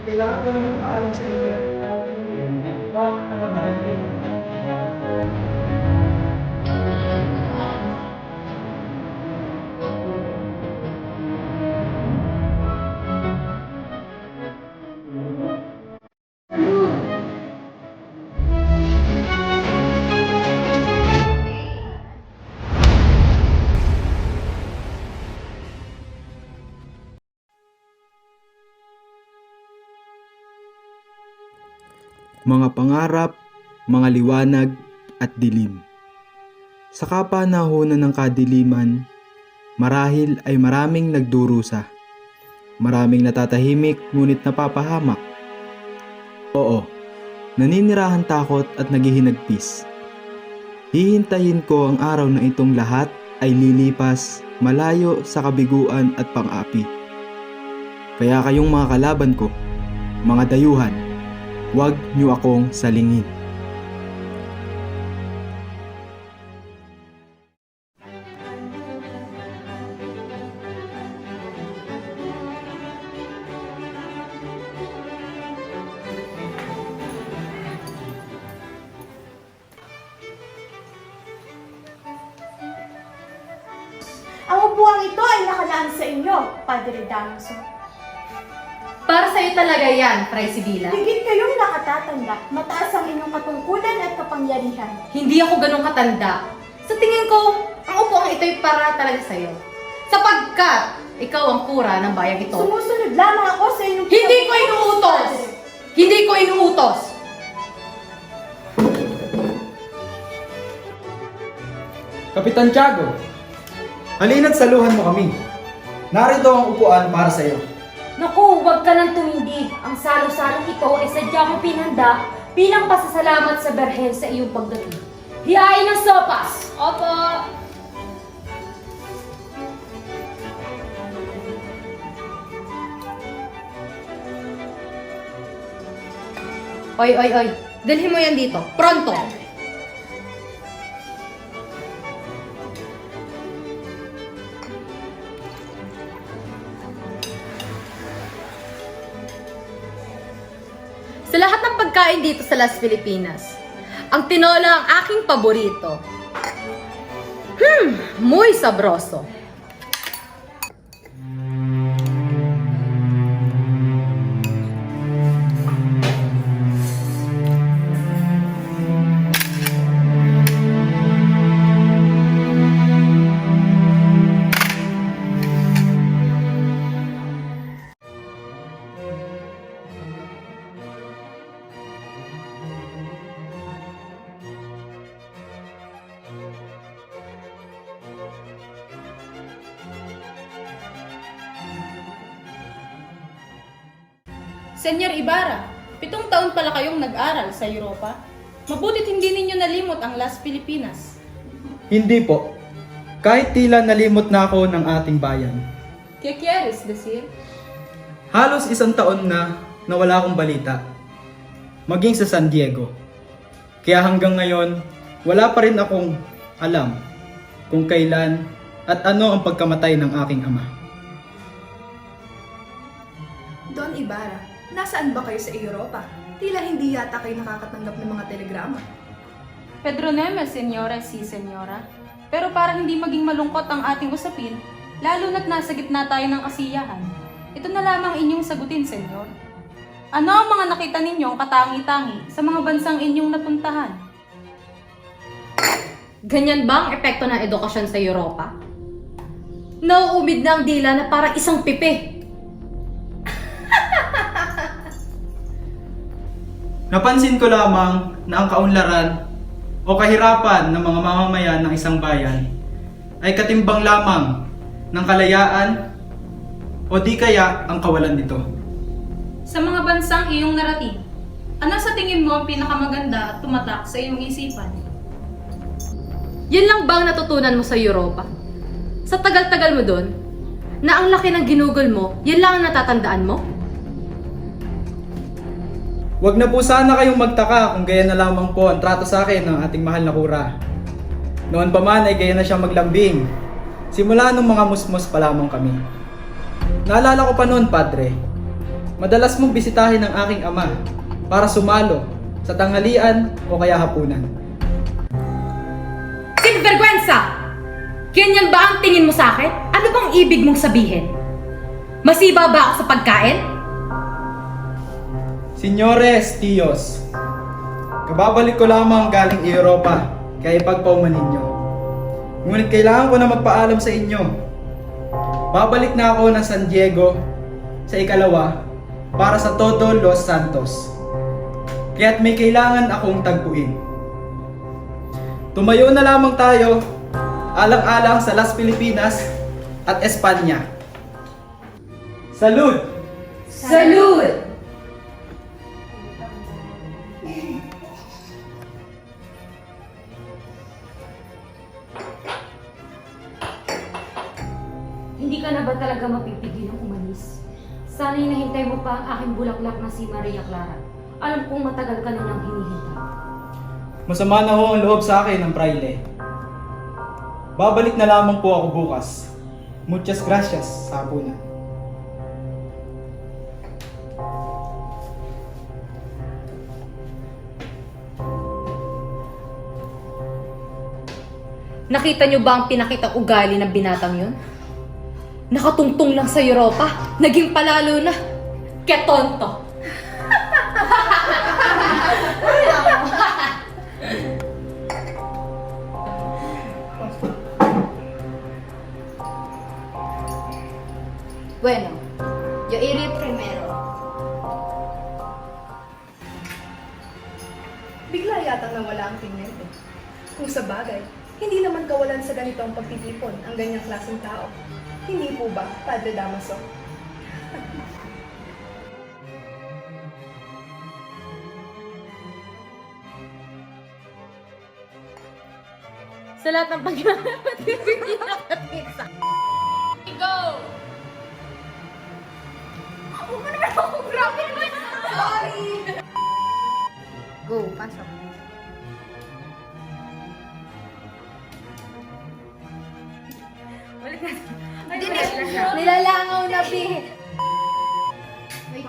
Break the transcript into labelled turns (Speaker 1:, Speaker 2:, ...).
Speaker 1: Kailangan ko naman alam sa inyo.
Speaker 2: Mga pangarap, mga liwanag at dilim. Sa kapanahunan ng kadiliman, marahil ay maraming nagdurusa. Maraming natatahimik ngunit napapahamak. Oo, naninirahan takot at naghihinagpis. Hihintayin ko ang araw na itong lahat ay lilipas malayo sa kabiguan at pang-api. Kaya kayong mga kalaban ko, mga dayuhan, huwag niyo akong salingin.
Speaker 3: Ang upuang ito ay nakalaan sa inyo, Padre Damaso.
Speaker 4: Para sa'yo talaga yan, Fray Sibila.
Speaker 3: Higit kayong nakatatanda, mataas ang inyong katungkulan at kapangyarihan.
Speaker 4: Hindi ako ganun katanda. Sa tingin ko, ang upuang ito'y para talaga sa'yo. Sapagkat ikaw ang pura ng bayang ito.
Speaker 3: Sumusunod lamang ako sa inyong
Speaker 4: Hindi ko inuutos! Hindi ko inuutos!
Speaker 2: Kapitan Tiago, halina't saluhan mo kami. Narito ang upuan para sa iyo.
Speaker 5: Naku, huwag ka nang tumindig. Ang salo-salong ito ay sadya kong pinanda bilang pasasalamat sa Berhen sa iyong pagdating. Hiyain ng sopas!
Speaker 4: Opo! Oy, oy, oy. Dalhin mo yan dito. Pronto! Sa lahat ng pagkain dito sa Las Filipinas, ang tinola ang aking paborito. Muy sabroso.
Speaker 6: Senyor Ibarra, 7 taon pala kayong nag-aral sa Europa. Mabutit hindi ninyo nalimot ang Las Filipinas.
Speaker 2: Hindi po. Kahit tila nalimot na ako ng ating bayan.
Speaker 6: ¿Qué quieres decir?
Speaker 2: Halos 1 taon na nawala akong balita. Maging sa San Diego. Kaya hanggang ngayon, wala pa rin akong alam kung kailan at ano ang pagkamatay ng aking ama.
Speaker 7: Don Ibarra, nasaan ba kayo sa Europa? Tila hindi yata kayo nakakatanggap ng mga telegrama.
Speaker 6: Pedro Nemes, senyora, si senyora. Pero para hindi maging malungkot ang ating usapin, lalo na't nasa gitna tayo ng kasiyahan, ito na lamang inyong sagutin, senyor. Ano ang mga nakita ninyong katangi-tangi sa mga bansang inyong napuntahan?
Speaker 4: Ganyan ba ang epekto ng edukasyon sa Europa? Nauumid na ang dila na parang isang pipi.
Speaker 2: Napansin ko lamang na ang kaunlaran o kahirapan ng mga mamamayan ng isang bayan ay katimbang lamang ng kalayaan o di kaya ang kawalan nito.
Speaker 6: Sa mga bansang iyong narating, ano sa tingin mo ang pinakamaganda at tumatak sa iyong isipan?
Speaker 4: Yan lang ba ang natutunan mo sa Europa? Sa tagal-tagal mo doon, na ang laki ng ginugol mo, yan lang ang natatandaan mo?
Speaker 2: Huwag na po sana kayong magtaka kung gaya na lamang po ang trato sa akin ng ating mahal na kura. Noon pa man ay gaya na siyang maglambing. Simula nung mga musmos pa lamang kami. Naalala ko pa noon, Padre, Madalas mong bisitahin ang aking ama para sumalo sa tanghalian o kaya hapunan.
Speaker 5: Sinvergüenza! Ganyan ba ang tingin mo sa akin? Ano bang ibig mong sabihin? Masiba ba ako sa pagkain?
Speaker 2: Senyores, tiyos, kababalik ko lamang galing Europa kaya ipagpaumanin ninyo. Ngunit kailangan ko na magpaalam sa inyo. Babalik na ako ng San Diego sa ikalawa para sa Todo Los Santos. Kaya't may kailangan akong tagpuin. Tumayo na lamang tayo, alang-alang sa Las Pilipinas at Espanya. Salud!
Speaker 5: Salud! Hindi ka na ba talaga mapipigil ng umalis? Sana'y nahintay mo pa ang aking bulaklak na si Maria Clara. Alam kong matagal ka na nang hinihintay.
Speaker 2: Masama na ho ang loob sa akin ng praile. Babalik na lamang po ako bukas. Muchas gracias sa hapunan.
Speaker 4: Nakita niyo ba ang pinakitang ugali ng binatang yun? Nakatungtong lang sa Europa, naging palalo na. Kaya tonto.
Speaker 1: Bueno, yo iré primero.
Speaker 7: Bigla yata nawala ang pinyente. Kung sa bagay, hindi naman kawalan sa ganitong pagtitipon ang ganyang klaseng tao. Hindi po ba, Padre Damaso?
Speaker 4: Sa lahat ng pagkakapat, hindi nakapitsa. Go!
Speaker 1: Go, pasok.
Speaker 4: Balik na.
Speaker 1: Nilalangaw na, Pi. 1,